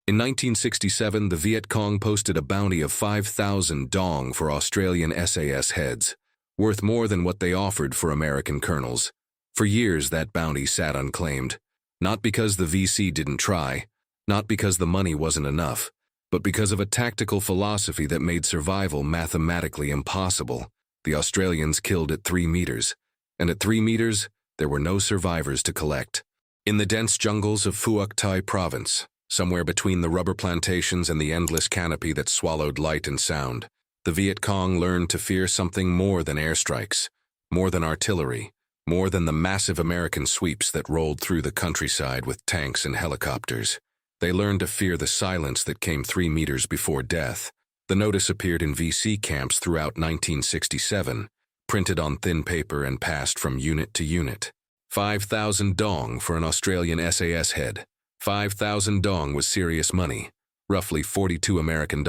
In 1967, the Viet Cong posted a bounty of 5,000 dong for Australian SAS heads, worth more than what they offered for American colonels. For years, that bounty sat unclaimed, not because the VC didn't try, not because the money wasn't enough, but because of a tactical philosophy that made survival mathematically impossible. The Australians killed at 3 meters, and at 3 meters, there were no survivors to collect. In the dense jungles of Phuoc Thai province, somewhere between the rubber plantations and the endless canopy that swallowed light and sound, the Viet Cong learned to fear something more than airstrikes, more than artillery, more than the massive American sweeps that rolled through the countryside with tanks and helicopters. They learned to fear the silence that came 3 meters before death. The notice appeared in VC camps throughout 1967, printed on thin paper and passed from unit to unit. 5,000 dong for an Australian SAS head. 5,000 dong was serious money, roughly $42 American,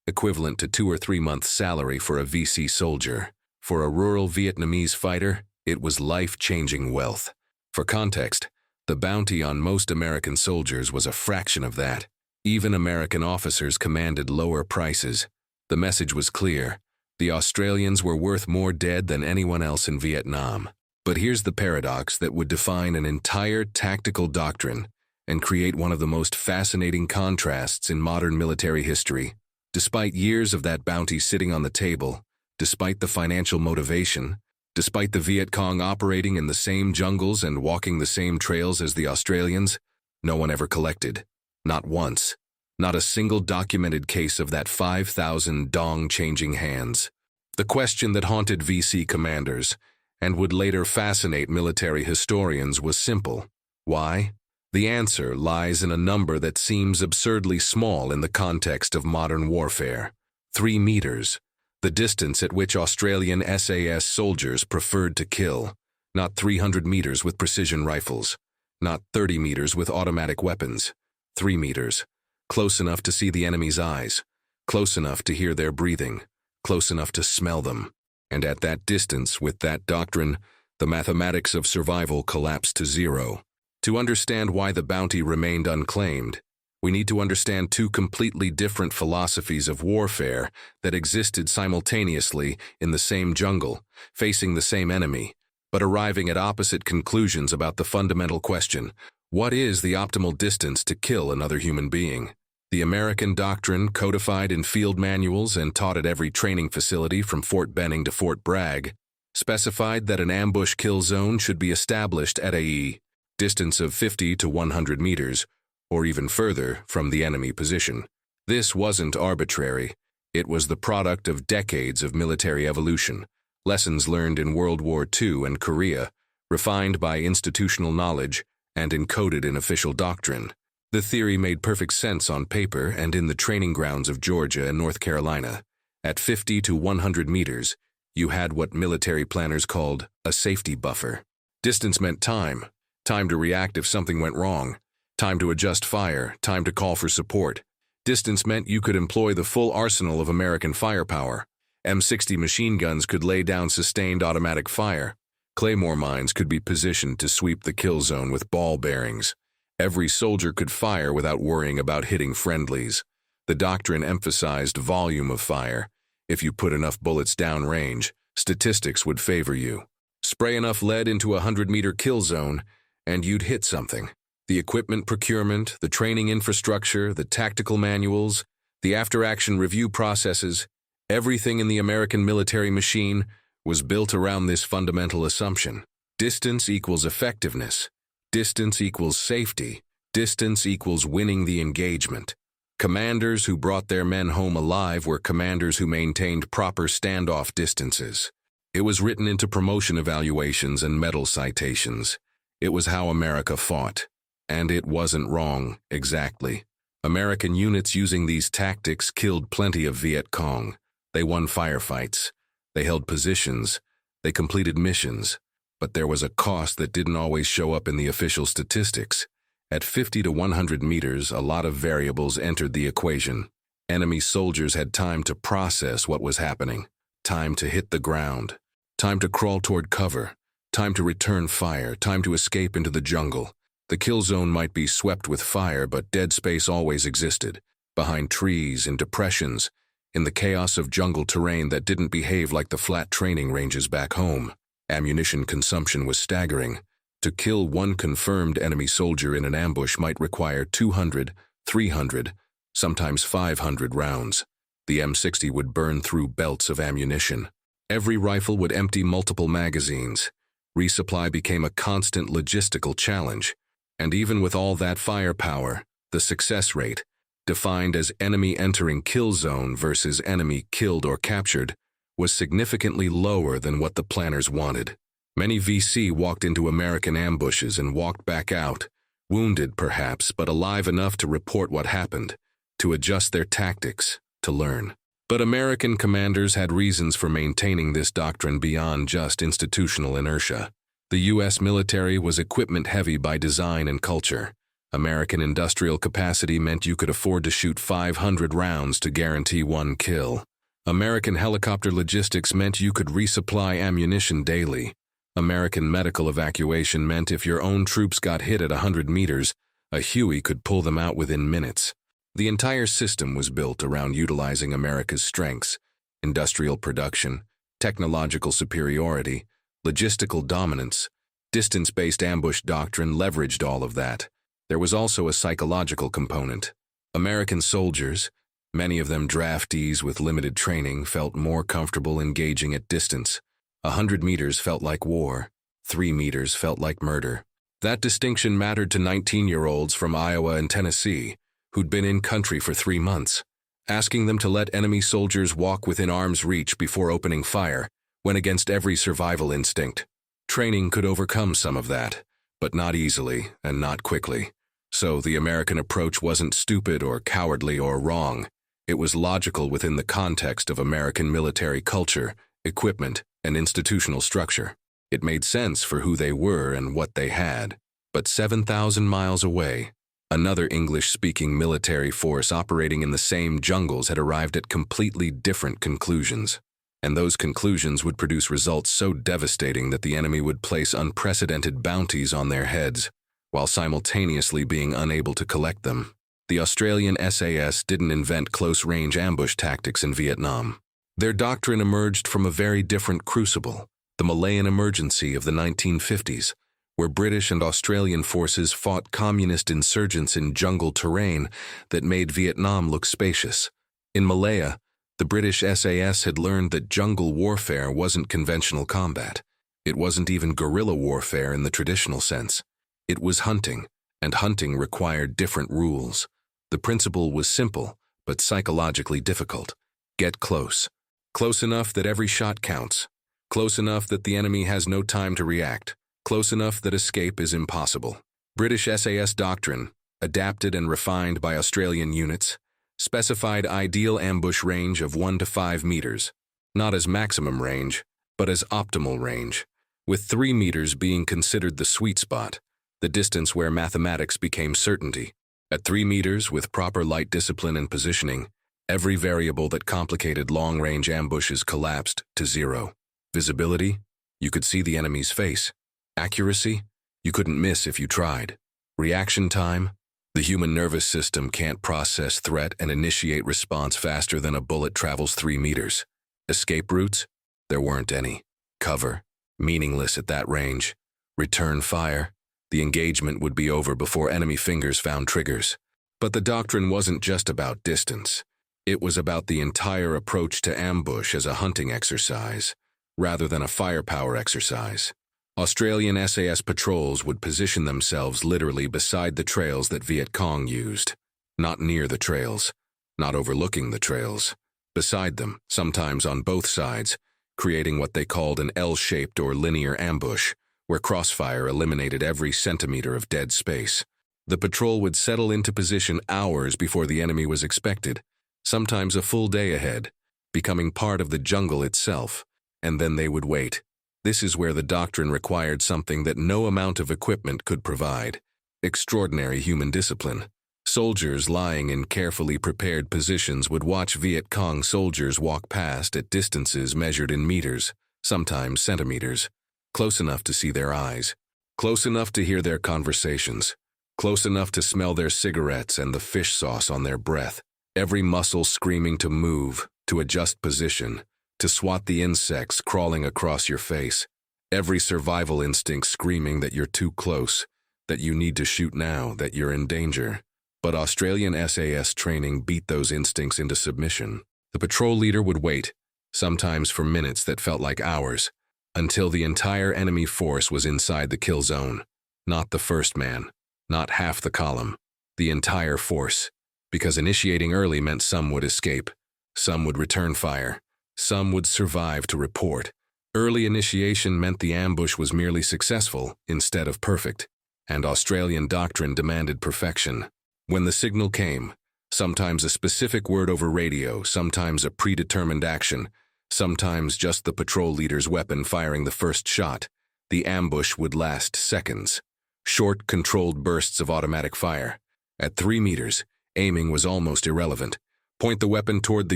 equivalent to 2 or 3 months' salary for a VC soldier. For a rural Vietnamese fighter, it was life-changing wealth. For context, the bounty on most American soldiers was a fraction of that. Even American officers commanded lower prices. The message was clear. The Australians were worth more dead than anyone else in Vietnam. But here's the paradox that would define an entire tactical doctrine and create one of the most fascinating contrasts in modern military history. Despite years of that bounty sitting on the table, despite the financial motivation, despite the Viet Cong operating in the same jungles and walking the same trails as the Australians, no one ever collected. Not once. Not a single documented case of that 5,000 dong changing hands. The question that haunted VC commanders, and would later fascinate military historians, was simple. Why? The answer lies in a number that seems absurdly small in the context of modern warfare. 3 meters. The distance at which Australian SAS soldiers preferred to kill. Not 300 meters with precision rifles. Not 30 meters with automatic weapons. 3 meters. Close enough to see the enemy's eyes. Close enough to hear their breathing. Close enough to smell them. And at that distance, with that doctrine, the mathematics of survival collapsed to zero. To understand why the bounty remained unclaimed, we need to understand 2 completely different philosophies of warfare that existed simultaneously in the same jungle, facing the same enemy, but arriving at opposite conclusions about the fundamental question: what is the optimal distance to kill another human being? The American doctrine, codified in field manuals and taught at every training facility from Fort Benning to Fort Bragg, specified that an ambush kill zone should be established at a distance of 50 to 100 meters, or even further from the enemy position. This wasn't arbitrary. It was the product of decades of military evolution, lessons learned in World War II and Korea, refined by institutional knowledge and encoded in official doctrine. The theory made perfect sense on paper and in the training grounds of Georgia and North Carolina. At 50 to 100 meters, you had what military planners called a safety buffer. Distance meant time. Time to react if something went wrong. Time to adjust fire. Time to call for support. Distance meant you could employ the full arsenal of American firepower. M60 machine guns could lay down sustained automatic fire. Claymore mines could be positioned to sweep the kill zone with ball bearings. Every soldier could fire without worrying about hitting friendlies. The doctrine emphasized volume of fire. If you put enough bullets downrange, statistics would favor you. Spray enough lead into a 100-meter kill zone, and you'd hit something. The equipment procurement, the training infrastructure, the tactical manuals, the after-action review processes, everything in the American military machine was built around this fundamental assumption. Distance equals effectiveness. Distance equals safety. Distance equals winning the engagement. Commanders who brought their men home alive were commanders who maintained proper standoff distances. It was written into promotion evaluations and medal citations. It was how America fought. And it wasn't wrong, exactly. American units using these tactics killed plenty of Viet Cong. They won firefights. They held positions. They completed missions. But there was a cost that didn't always show up in the official statistics. At 50 to 100 meters, a lot of variables entered the equation. Enemy soldiers had time to process what was happening. Time to hit the ground. Time to crawl toward cover. Time to return fire. Time to escape into the jungle. The kill zone might be swept with fire, but dead space always existed, behind trees, in depressions, in the chaos of jungle terrain that didn't behave like the flat training ranges back home. Ammunition consumption was staggering. To kill one confirmed enemy soldier in an ambush might require 200, 300, sometimes 500 rounds. The M60 would burn through belts of ammunition. Every rifle would empty multiple magazines. Resupply became a constant logistical challenge. And even with all that firepower, the success rate, defined as enemy entering kill zone versus enemy killed or captured, was significantly lower than what the planners wanted. Many VC walked into American ambushes and walked back out, wounded perhaps, but alive enough to report what happened, to adjust their tactics, to learn. But American commanders had reasons for maintaining this doctrine beyond just institutional inertia. The U.S. military was equipment-heavy by design and culture. American industrial capacity meant you could afford to shoot 500 rounds to guarantee one kill. American helicopter logistics meant you could resupply ammunition daily. American medical evacuation meant if your own troops got hit at 100 meters, a Huey could pull them out within minutes. The entire system was built around utilizing America's strengths: industrial production, technological superiority, logistical dominance. Distance-based ambush doctrine leveraged all of that. There was also a psychological component. American soldiers, many of them draftees with limited training, felt more comfortable engaging at distance. 100 meters felt like war. 3 meters felt like murder. That distinction mattered to 19-year-olds from Iowa and Tennessee, who'd been in country for 3 months. Asking them to let enemy soldiers walk within arm's reach before opening fire went against every survival instinct. Training could overcome some of that, but not easily and not quickly. So the American approach wasn't stupid or cowardly or wrong. It was logical within the context of American military culture, equipment, and institutional structure. It made sense for who they were and what they had. But 7,000 miles away, another English-speaking military force operating in the same jungles had arrived at completely different conclusions. And those conclusions would produce results so devastating that the enemy would place unprecedented bounties on their heads, while simultaneously being unable to collect them. The Australian SAS didn't invent close-range ambush tactics in Vietnam. Their doctrine emerged from a very different crucible, the Malayan emergency of the 1950s, where British and Australian forces fought communist insurgents in jungle terrain that made Vietnam look spacious. In Malaya, the British SAS had learned that jungle warfare wasn't conventional combat. It wasn't even guerrilla warfare in the traditional sense. It was hunting, and hunting required different rules. The principle was simple, but psychologically difficult. Get close. Close enough that every shot counts. Close enough that the enemy has no time to react. Close enough that escape is impossible. British SAS doctrine, adapted and refined by Australian units, specified ideal ambush range of 1 to 5 meters, not as maximum range, but as optimal range, with 3 meters being considered the sweet spot, the distance where mathematics became certainty. At 3 meters, with proper light discipline and positioning, every variable that complicated long-range ambushes collapsed to zero. Visibility, you could see the enemy's face. Accuracy, you couldn't miss if you tried. Reaction time, the human nervous system can't process threat and initiate response faster than a bullet travels 3 meters. Escape routes, there weren't any. Cover, meaningless at that range. Return fire, the engagement would be over before enemy fingers found triggers. But the doctrine wasn't just about distance. It was about the entire approach to ambush as a hunting exercise, rather than a firepower exercise. Australian SAS patrols would position themselves literally beside the trails that Viet Cong used. Not near the trails, not overlooking the trails. Beside them, sometimes on both sides, creating what they called an L-shaped or linear ambush, where crossfire eliminated every centimeter of dead space. The patrol would settle into position hours before the enemy was expected, sometimes a full day ahead, becoming part of the jungle itself, and then they would wait. This is where the doctrine required something that no amount of equipment could provide: extraordinary human discipline. Soldiers lying in carefully prepared positions would watch Viet Cong soldiers walk past at distances measured in meters, sometimes centimeters, close enough to see their eyes. Close enough to hear their conversations, close enough to smell their cigarettes and the fish sauce on their breath, every muscle screaming to move, to adjust position, to swat the insects crawling across your face, every survival instinct screaming that you're too close, that you need to shoot now, that you're in danger. But Australian SAS training beat those instincts into submission. The patrol leader would wait, sometimes for minutes that felt like hours, until the entire enemy force was inside the kill zone. Not the first man, not half the column, the entire force. Because initiating early meant some would escape, some would return fire, some would survive to report. Early initiation meant the ambush was merely successful instead of perfect, and Australian doctrine demanded perfection. When the signal came, sometimes a specific word over radio, sometimes a predetermined action, sometimes just the patrol leader's weapon firing the first shot, the ambush would last seconds. Short, controlled bursts of automatic fire. At 3 meters, aiming was almost irrelevant. Point the weapon toward the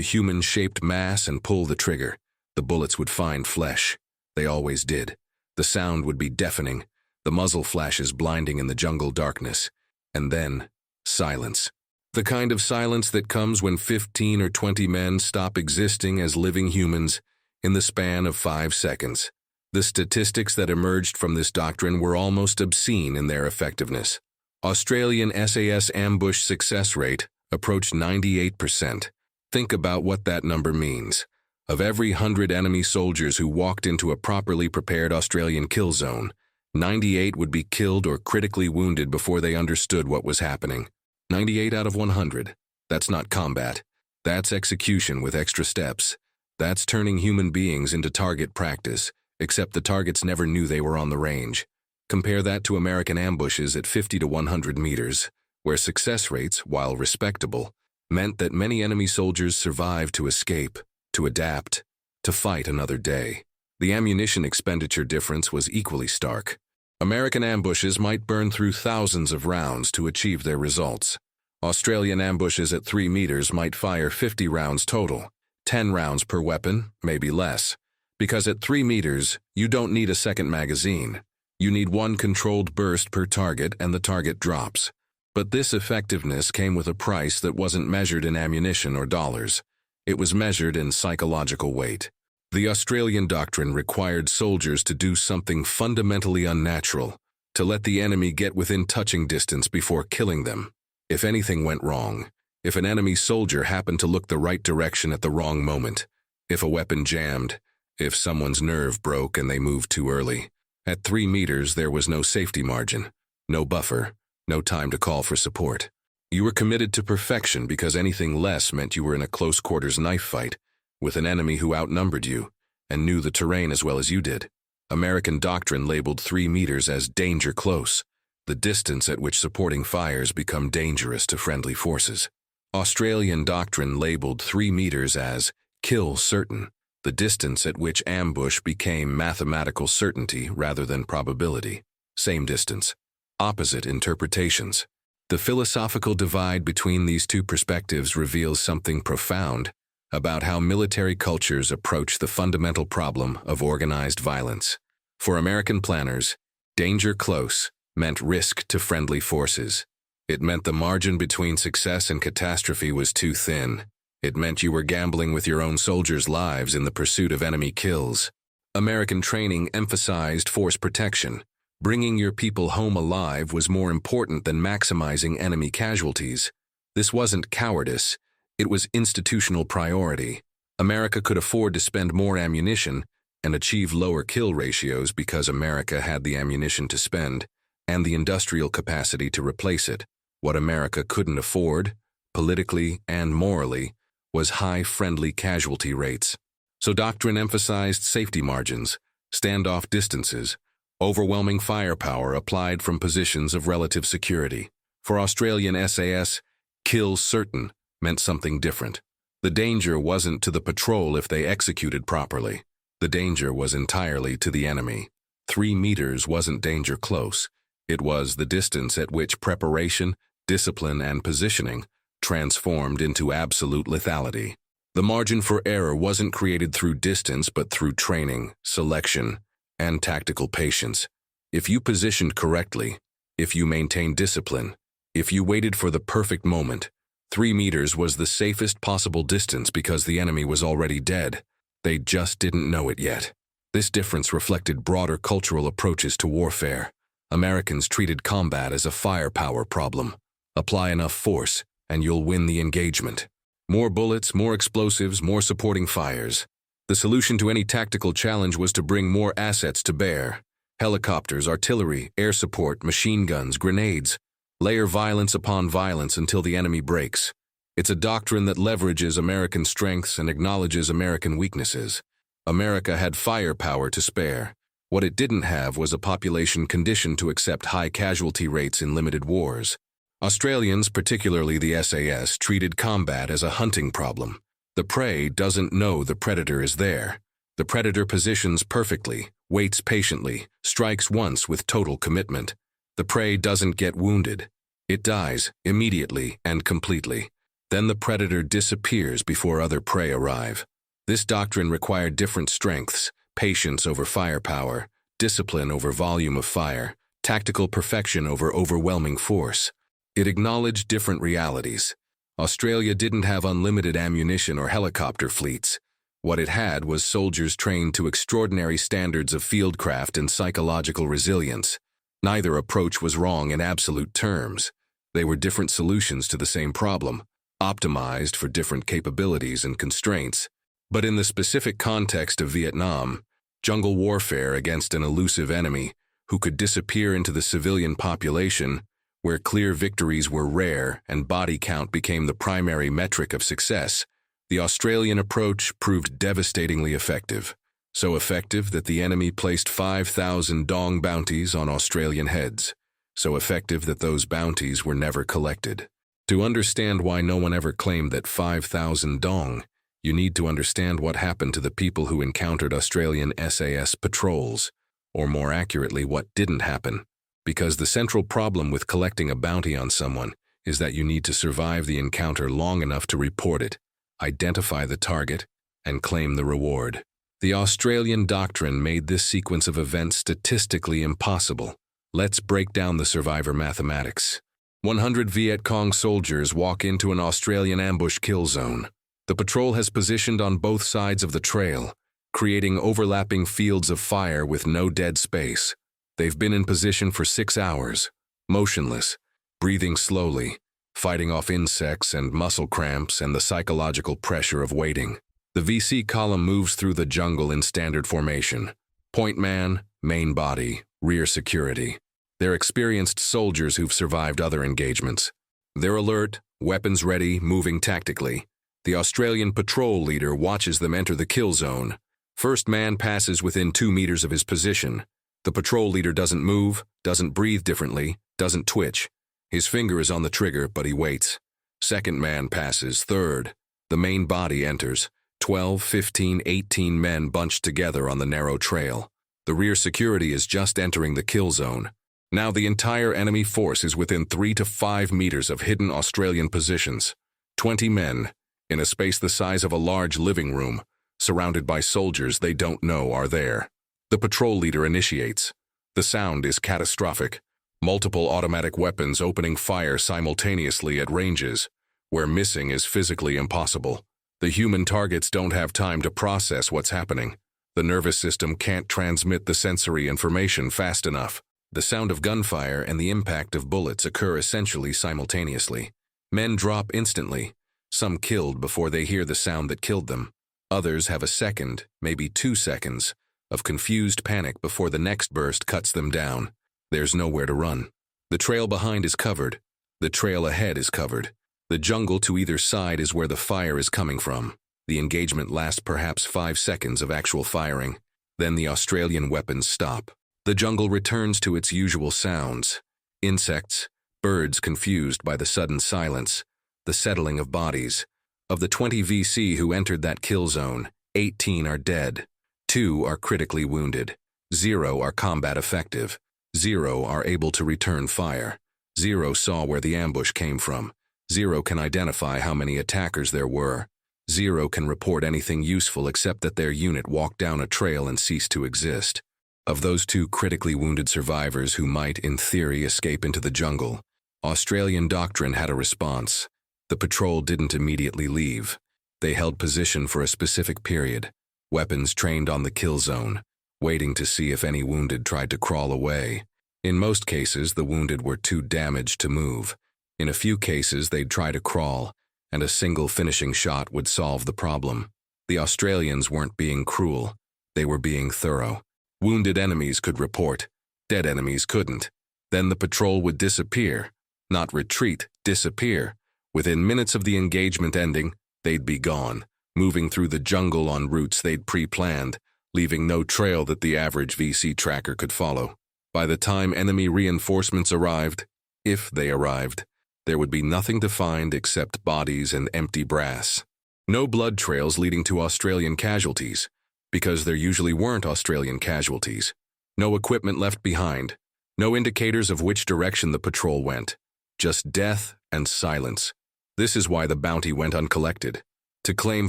human-shaped mass and pull the trigger. The bullets would find flesh. They always did. The sound would be deafening, the muzzle flashes blinding in the jungle darkness. And then, silence. The kind of silence that comes when 15 or 20 men stop existing as living humans in the span of 5 seconds. The statistics that emerged from this doctrine were almost obscene in their effectiveness. Australian SAS ambush success rate approached 98%. Think about what that number means. Of every 100 enemy soldiers who walked into a properly prepared Australian kill zone, 98 would be killed or critically wounded before they understood what was happening. 98 out of 100. That's not combat. That's execution with extra steps. That's turning human beings into target practice, except the targets never knew they were on the range. Compare that to American ambushes at 50 to 100 meters, where success rates, while respectable, meant that many enemy soldiers survived to escape, to adapt, to fight another day. The ammunition expenditure difference was equally stark. American ambushes might burn through thousands of rounds to achieve their results. Australian ambushes at 3 meters might fire 50 rounds total, 10 rounds per weapon, maybe less. Because at 3 meters, you don't need a second magazine. You need one controlled burst per target and the target drops. But this effectiveness came with a price that wasn't measured in ammunition or dollars. It was measured in psychological weight. The Australian doctrine required soldiers to do something fundamentally unnatural, to let the enemy get within touching distance before killing them. If anything went wrong, if an enemy soldier happened to look the right direction at the wrong moment, if a weapon jammed, if someone's nerve broke and they moved too early, at 3 meters there was no safety margin, no buffer, no time to call for support. You were committed to perfection because anything less meant you were in a close-quarters knife fight with an enemy who outnumbered you and knew the terrain as well as you did. American doctrine labeled 3 meters as danger close, the distance at which supporting fires become dangerous to friendly forces. Australian doctrine labeled 3 meters as kill certain, the distance at which ambush became mathematical certainty rather than probability. Same distance, opposite interpretations. The philosophical divide between these two perspectives reveals something profound about how military cultures approach the fundamental problem of organized violence. For American planners, danger close meant risk to friendly forces. It meant the margin between success and catastrophe was too thin. It meant you were gambling with your own soldiers' lives in the pursuit of enemy kills. American training emphasized force protection. Bringing your people home alive was more important than maximizing enemy casualties. This wasn't cowardice. It was institutional priority. America could afford to spend more ammunition and achieve lower kill ratios because America had the ammunition to spend and the industrial capacity to replace it. What America couldn't afford, politically and morally, was high friendly casualty rates. So doctrine emphasized safety margins, standoff distances, overwhelming firepower applied from positions of relative security. For Australian SAS, kill certain meant something different. The danger wasn't to the patrol if they executed properly. The danger was entirely to the enemy. 3 meters wasn't danger close. It was the distance at which preparation, discipline, and positioning transformed into absolute lethality. The margin for error wasn't created through distance but through training, selection, and tactical patience. If you positioned correctly, if you maintained discipline, if you waited for the perfect moment, 3 meters was the safest possible distance because the enemy was already dead. They just didn't know it yet. This difference reflected broader cultural approaches to warfare. Americans treated combat as a firepower problem. Apply enough force, and you'll win the engagement. More bullets, more explosives, more supporting fires. The solution to any tactical challenge was to bring more assets to bear. Helicopters, artillery, air support, machine guns, grenades. Layer violence upon violence until the enemy breaks. It's a doctrine that leverages American strengths and acknowledges American weaknesses. America had firepower to spare. What it didn't have was a population conditioned to accept high casualty rates in limited wars. Australians, particularly the SAS, treated combat as a hunting problem. The prey doesn't know the predator is there. The predator positions perfectly, waits patiently, strikes once with total commitment. The prey doesn't get wounded. It dies immediately and completely. Then the predator disappears before other prey arrive. This doctrine required different strengths, patience over firepower, discipline over volume of fire, tactical perfection over overwhelming force. It acknowledged different realities. Australia didn't have unlimited ammunition or helicopter fleets. What it had was soldiers trained to extraordinary standards of fieldcraft and psychological resilience. Neither approach was wrong in absolute terms. They were different solutions to the same problem, optimized for different capabilities and constraints. But in the specific context of Vietnam, jungle warfare against an elusive enemy who could disappear into the civilian population, where clear victories were rare and body count became the primary metric of success, the Australian approach proved devastatingly effective. So effective that the enemy placed 5,000 dong bounties on Australian heads. So effective that those bounties were never collected. To understand why no one ever claimed that 5,000 dong, you need to understand what happened to the people who encountered Australian SAS patrols, or more accurately, what didn't happen. Because the central problem with collecting a bounty on someone is that you need to survive the encounter long enough to report it, identify the target, and claim the reward. The Australian doctrine made this sequence of events statistically impossible. Let's break down the survivor mathematics. 100 Viet Cong soldiers walk into an Australian ambush kill zone. The patrol has positioned on both sides of the trail, creating overlapping fields of fire with no dead space. They've been in position for 6 hours, motionless, breathing slowly, fighting off insects and muscle cramps and the psychological pressure of waiting. The VC column moves through the jungle in standard formation. Point man, main body, rear security. They're experienced soldiers who've survived other engagements. They're alert, weapons ready, moving tactically. The Australian patrol leader watches them enter the kill zone. First man passes within 2 meters of his position. The patrol leader doesn't move, doesn't breathe differently, doesn't twitch. His finger is on the trigger, but he waits. Second man passes, third. The main body enters. 12, 15, 18 men bunched together on the narrow trail. The rear security is just entering the kill zone. Now the entire enemy force is within 3 to 5 meters of hidden Australian positions. 20 men, in a space the size of a large living room, surrounded by soldiers they don't know are there. The patrol leader initiates. The sound is catastrophic. Multiple automatic weapons opening fire simultaneously at ranges, where missing is physically impossible. The human targets don't have time to process what's happening. The nervous system can't transmit the sensory information fast enough. The sound of gunfire and the impact of bullets occur essentially simultaneously. Men drop instantly, some killed before they hear the sound that killed them. Others have a second, maybe 2 seconds, of confused panic before the next burst cuts them down. There's nowhere to run. The trail behind is covered. The trail ahead is covered. The jungle to either side is where the fire is coming from. The engagement lasts perhaps 5 seconds of actual firing. Then the Australian weapons stop. The jungle returns to its usual sounds. Insects, birds confused by the sudden silence, the settling of bodies. Of the 20 VC who entered that kill zone, 18 are dead. 2 are critically wounded. 0 are combat effective. 0 are able to return fire. 0 saw where the ambush came from. 0 can identify how many attackers there were. 0 can report anything useful except that their unit walked down a trail and ceased to exist. Of those two critically wounded survivors who might, in theory, escape into the jungle, Australian doctrine had a response. The patrol didn't immediately leave. They held position for a specific period, weapons trained on the kill zone, waiting to see if any wounded tried to crawl away. In most cases, the wounded were too damaged to move. In a few cases, they'd try to crawl, and a single finishing shot would solve the problem. The Australians weren't being cruel. They were being thorough. Wounded enemies could report. Dead enemies couldn't. Then the patrol would disappear. Not retreat, disappear. Within minutes of the engagement ending, they'd be gone, moving through the jungle on routes they'd pre-planned, leaving no trail that the average VC tracker could follow. By the time enemy reinforcements arrived, if they arrived, there would be nothing to find except bodies and empty brass. No blood trails leading to Australian casualties, because there usually weren't Australian casualties. No equipment left behind. No indicators of which direction the patrol went. Just death and silence. This is why the bounty went uncollected. To claim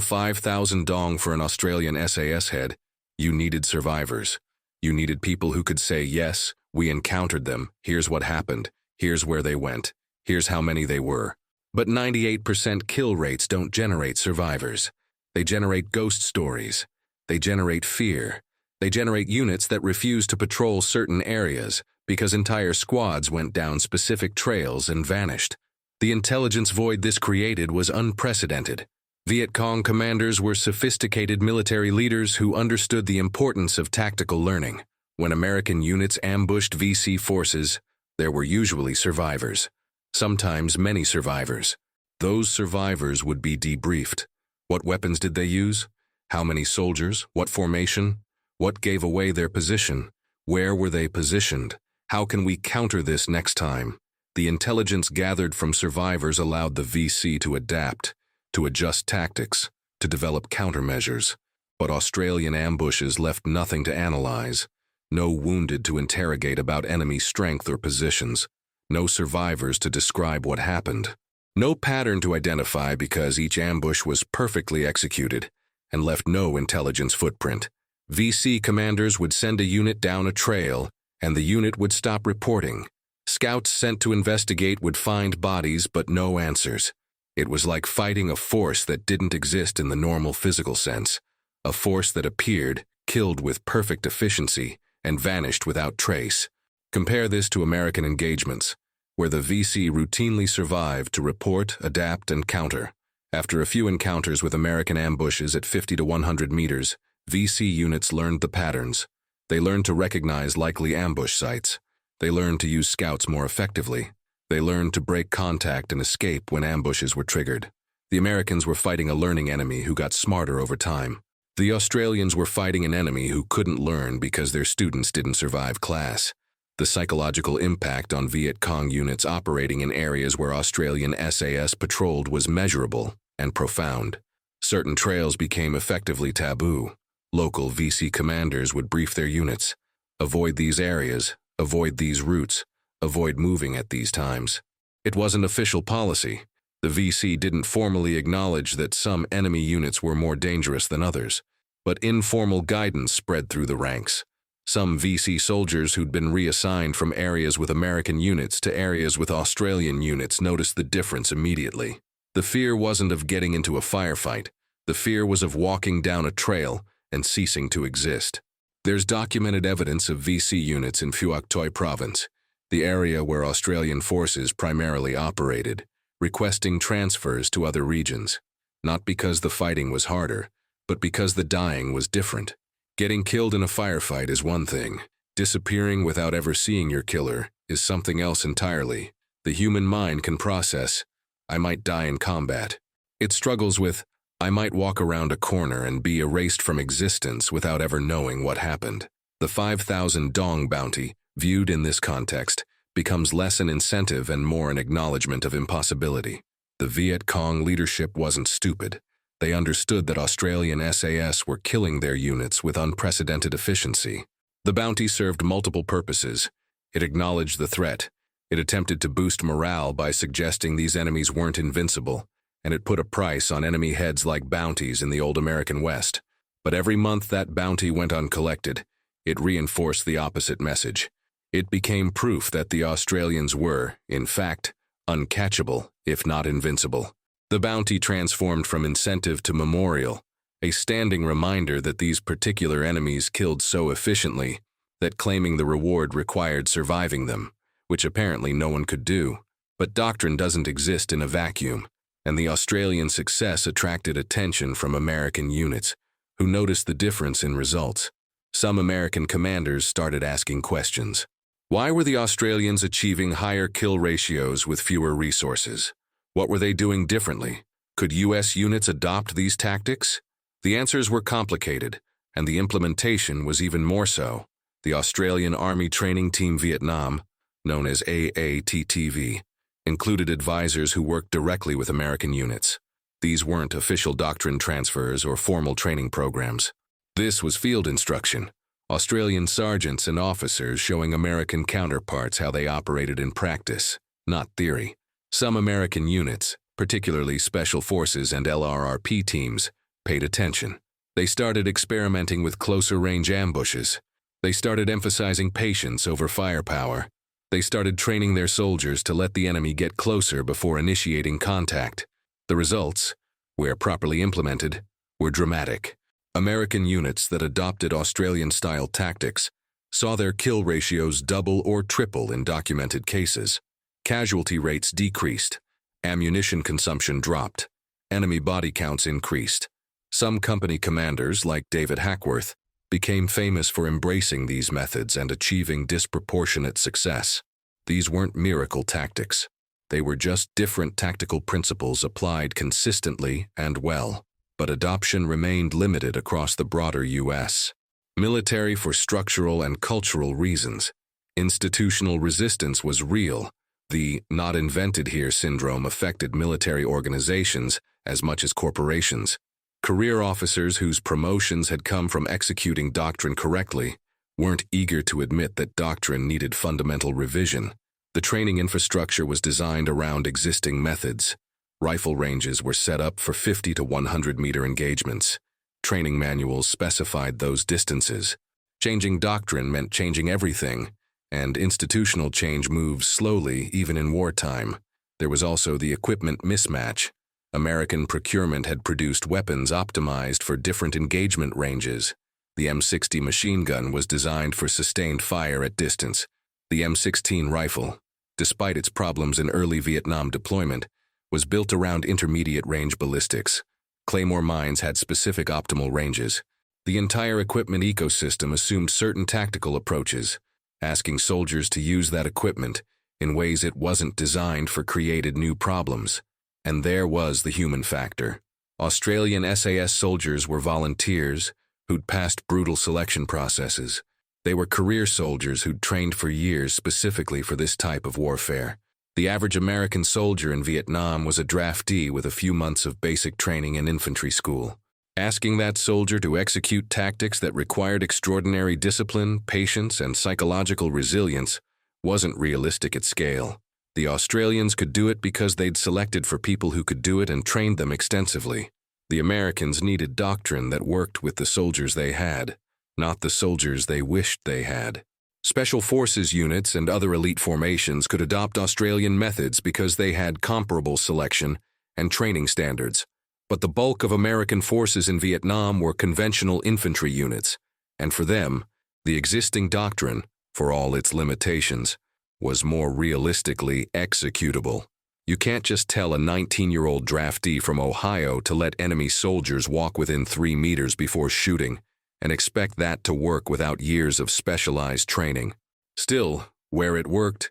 5,000 dong for an Australian SAS head, you needed survivors. You needed people who could say, yes, we encountered them, here's what happened, here's where they went, here's how many they were. But 98% kill rates don't generate survivors. They generate ghost stories. They generate fear. They generate units that refuse to patrol certain areas because entire squads went down specific trails and vanished. The intelligence void this created was unprecedented. Viet Cong commanders were sophisticated military leaders who understood the importance of tactical learning. When American units ambushed VC forces, there were usually survivors. Sometimes many survivors. Those survivors would be debriefed. What weapons did they use? How many soldiers? What formation? What gave away their position? Where were they positioned? How can we counter this next time? The intelligence gathered from survivors allowed the VC to adapt, to adjust tactics, to develop countermeasures. But Australian ambushes left nothing to analyze. No wounded to interrogate about enemy strength or positions. No survivors to describe what happened. No pattern to identify because each ambush was perfectly executed and left no intelligence footprint. VC commanders would send a unit down a trail, and the unit would stop reporting. Scouts sent to investigate would find bodies but no answers. It was like fighting a force that didn't exist in the normal physical sense. A force that appeared, killed with perfect efficiency, and vanished without trace. Compare this to American engagements, where the VC routinely survived to report, adapt, and counter. After a few encounters with American ambushes at 50 to 100 meters, VC units learned the patterns. They learned to recognize likely ambush sites. They learned to use scouts more effectively. They learned to break contact and escape when ambushes were triggered. The Americans were fighting a learning enemy who got smarter over time. The Australians were fighting an enemy who couldn't learn because their students didn't survive class. The psychological impact on Viet Cong units operating in areas where Australian SAS patrolled was measurable and profound. Certain trails became effectively taboo. Local VC commanders would brief their units. Avoid these areas, avoid these routes, avoid moving at these times. It wasn't official policy. The VC didn't formally acknowledge that some enemy units were more dangerous than others, but informal guidance spread through the ranks. Some VC soldiers who'd been reassigned from areas with American units to areas with Australian units noticed the difference immediately. The fear wasn't of getting into a firefight. The fear was of walking down a trail and ceasing to exist. There's documented evidence of VC units in Phuoc Toi province, the area where Australian forces primarily operated, requesting transfers to other regions, not because the fighting was harder, but because the dying was different. Getting killed in a firefight is one thing. Disappearing without ever seeing your killer is something else entirely. The human mind can process, I might die in combat. It struggles with, I might walk around a corner and be erased from existence without ever knowing what happened. The 5,000 dong bounty, viewed in this context, becomes less an incentive and more an acknowledgement of impossibility. The Viet Cong leadership wasn't stupid. They understood that Australian SAS were killing their units with unprecedented efficiency. The bounty served multiple purposes. It acknowledged the threat. It attempted to boost morale by suggesting these enemies weren't invincible, and it put a price on enemy heads like bounties in the old American West. But every month that bounty went uncollected. it reinforced the opposite message. It became proof that the Australians were, in fact, uncatchable, if not invincible. The bounty transformed from incentive to memorial, a standing reminder that these particular enemies killed so efficiently that claiming the reward required surviving them, which apparently no one could do. But doctrine doesn't exist in a vacuum, and the Australian success attracted attention from American units, who noticed the difference in results. Some American commanders started asking questions. Why were the Australians achieving higher kill ratios with fewer resources? What were they doing differently? Could U.S. units adopt these tactics? The answers were complicated, and the implementation was even more so. The Australian Army Training Team Vietnam, known as AATTV, included advisors who worked directly with American units. These weren't official doctrine transfers or formal training programs. This was field instruction, Australian sergeants and officers showing American counterparts how they operated in practice, not theory. Some American units, particularly Special Forces and LRRP teams, paid attention. They started experimenting with closer-range ambushes. They started emphasizing patience over firepower. They started training their soldiers to let the enemy get closer before initiating contact. The results, where properly implemented, were dramatic. American units that adopted Australian-style tactics saw their kill ratios double or triple in documented cases. Casualty rates decreased. Ammunition consumption dropped. Enemy body counts increased. Some company commanders, like David Hackworth, became famous for embracing these methods and achieving disproportionate success. These weren't miracle tactics. They were just different tactical principles applied consistently and well. But adoption remained limited across the broader U.S. Military for structural and cultural reasons. Institutional resistance was real. The not invented here syndrome affected military organizations as much as corporations. Career officers whose promotions had come from executing doctrine correctly weren't eager to admit that doctrine needed fundamental revision. The training infrastructure was designed around existing methods. Rifle ranges were set up for 50 to 100-meter engagements. Training manuals specified those distances. Changing doctrine meant changing everything, and institutional change moves slowly even in wartime. There was also the equipment mismatch. American procurement had produced weapons optimized for different engagement ranges. The M60 machine gun was designed for sustained fire at distance. The M16 rifle, despite its problems in early Vietnam deployment, was built around intermediate-range ballistics. Claymore mines had specific optimal ranges. The entire equipment ecosystem assumed certain tactical approaches, asking soldiers to use that equipment in ways it wasn't designed for created new problems. And there was the human factor. Australian SAS soldiers were volunteers who'd passed brutal selection processes. They were career soldiers who'd trained for years specifically for this type of warfare. The average American soldier in Vietnam was a draftee with a few months of basic training in infantry school. Asking that soldier to execute tactics that required extraordinary discipline, patience, and psychological resilience wasn't realistic at scale. The Australians could do it because they'd selected for people who could do it and trained them extensively. The Americans needed doctrine that worked with the soldiers they had, not the soldiers they wished they had. Special Forces units and other elite formations could adopt Australian methods because they had comparable selection and training standards. But the bulk of American forces in Vietnam were conventional infantry units, and for them, the existing doctrine, for all its limitations, was more realistically executable. You can't just tell a 19-year-old draftee from Ohio to let enemy soldiers walk within 3 meters before shooting and expect that to work without years of specialized training. Still, where it worked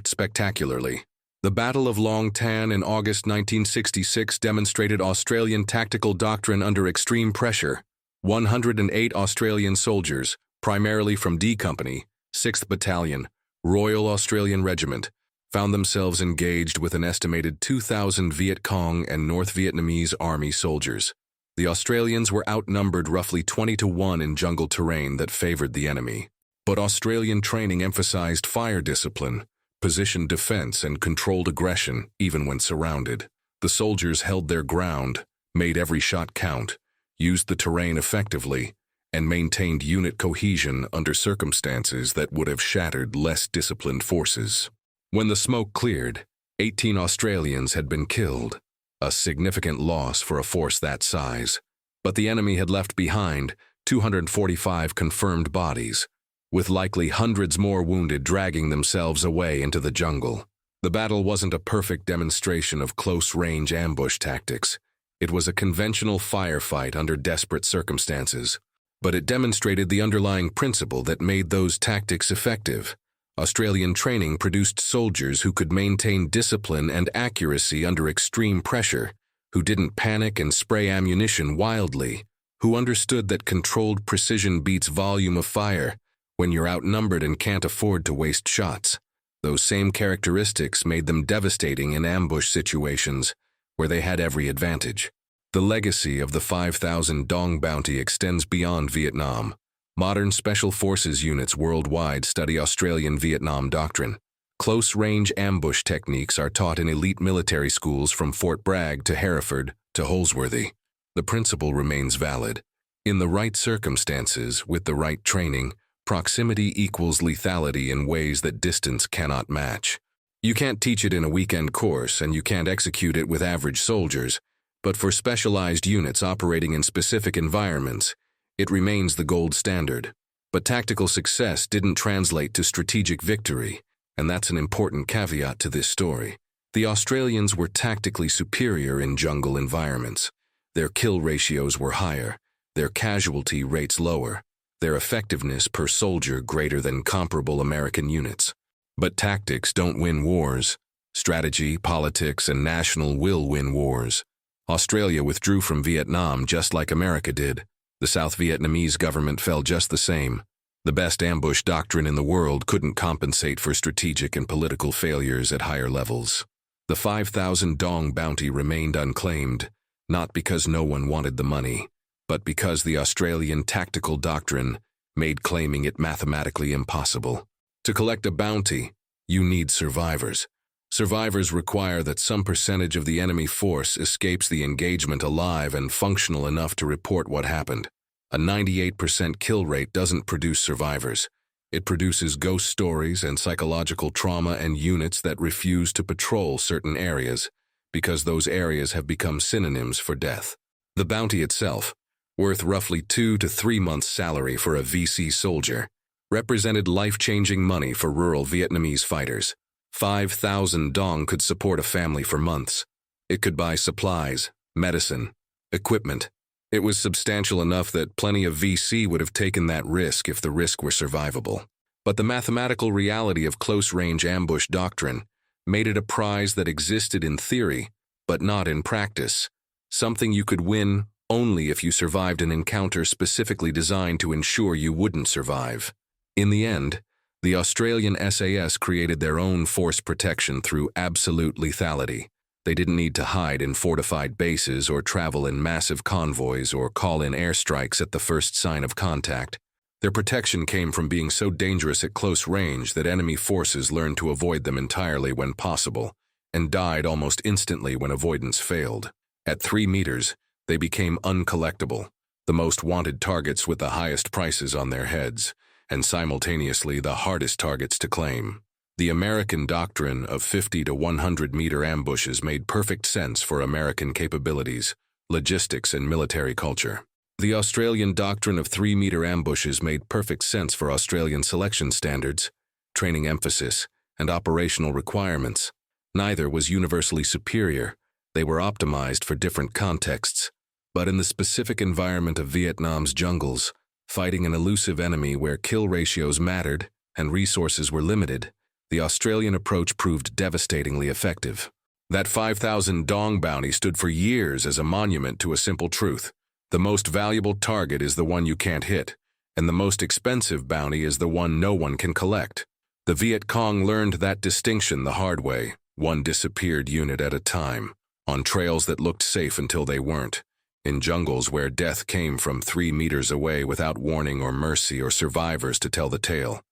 spectacularly. The Battle of Long Tan in August 1966 demonstrated Australian tactical doctrine under extreme pressure. 108 Australian soldiers, primarily from D Company, 6th Battalion, Royal Australian Regiment, found themselves engaged with an estimated 2,000 Viet Cong and North Vietnamese Army soldiers. The Australians were outnumbered roughly 20 to 1 in jungle terrain that favored the enemy. But Australian training emphasized fire discipline, position defense, and controlled aggression, even when surrounded. The soldiers held their ground, made every shot count, used the terrain effectively, and maintained unit cohesion under circumstances that would have shattered less disciplined forces. When the smoke cleared, 18 Australians had been killed, a significant loss for a force that size. But the enemy had left behind 245 confirmed bodies, with likely hundreds more wounded dragging themselves away into the jungle. The battle wasn't a perfect demonstration of close-range ambush tactics. It was a conventional firefight under desperate circumstances. But it demonstrated the underlying principle that made those tactics effective. Australian training produced soldiers who could maintain discipline and accuracy under extreme pressure, who didn't panic and spray ammunition wildly, who understood that controlled precision beats volume of fire when you're outnumbered and can't afford to waste shots. Those same characteristics made them devastating in ambush situations where they had every advantage. The legacy of the 5,000 Dong bounty extends beyond Vietnam. Modern Special Forces units worldwide study Australian Vietnam doctrine. Close-range ambush techniques are taught in elite military schools from Fort Bragg to Hereford to Holsworthy. The principle remains valid. In the right circumstances, with the right training, proximity equals lethality in ways that distance cannot match. You can't teach it in a weekend course, and you can't execute it with average soldiers, but for specialized units operating in specific environments, it remains the gold standard. But tactical success didn't translate to strategic victory, and that's an important caveat to this story. The Australians were tactically superior in jungle environments. Their kill ratios were higher, their casualty rates lower, their effectiveness per soldier greater than comparable American units. But tactics don't win wars. Strategy, politics, and national will win wars. Australia withdrew from Vietnam just like America did. The South Vietnamese government fell just the same. The best ambush doctrine in the world couldn't compensate for strategic and political failures at higher levels. The 5,000 Dong bounty remained unclaimed, not because no one wanted the money, but because the Australian tactical doctrine made claiming it mathematically impossible. To collect a bounty, you need survivors. Survivors require that some percentage of the enemy force escapes the engagement alive and functional enough to report what happened. A 98% kill rate doesn't produce survivors. It produces ghost stories and psychological trauma and units that refuse to patrol certain areas, because those areas have become synonyms for death. The bounty itself, worth roughly 2 to 3 months' salary for a VC soldier, represented life-changing money for rural Vietnamese fighters. 5,000 Dong could support a family for months. It could buy supplies, medicine, equipment. It was substantial enough that plenty of VC would have taken that risk if the risk were survivable. But the mathematical reality of close-range ambush doctrine made it a prize that existed in theory, but not in practice. Something you could win only if you survived an encounter specifically designed to ensure you wouldn't survive. In the end, the Australian SAS created their own force protection through absolute lethality. They didn't need to hide in fortified bases or travel in massive convoys or call in airstrikes at the first sign of contact. Their protection came from being so dangerous at close range that enemy forces learned to avoid them entirely when possible, and died almost instantly when avoidance failed. At 3 meters, they became uncollectible, the most wanted targets with the highest prices on their heads, and simultaneously the hardest targets to claim. The American doctrine of 50 to 100-meter ambushes made perfect sense for American capabilities, logistics, and military culture. The Australian doctrine of 3-meter ambushes made perfect sense for Australian selection standards, training emphasis, and operational requirements. Neither was universally superior. They were optimized for different contexts. But in the specific environment of Vietnam's jungles, fighting an elusive enemy where kill ratios mattered and resources were limited, the Australian approach proved devastatingly effective. That 5,000 Dong bounty stood for years as a monument to a simple truth. The most valuable target is the one you can't hit, and the most expensive bounty is the one no one can collect. The Viet Cong learned that distinction the hard way, one disappeared unit at a time, on trails that looked safe until they weren't, in jungles where death came from 3 meters away without warning or mercy or survivors to tell the tale.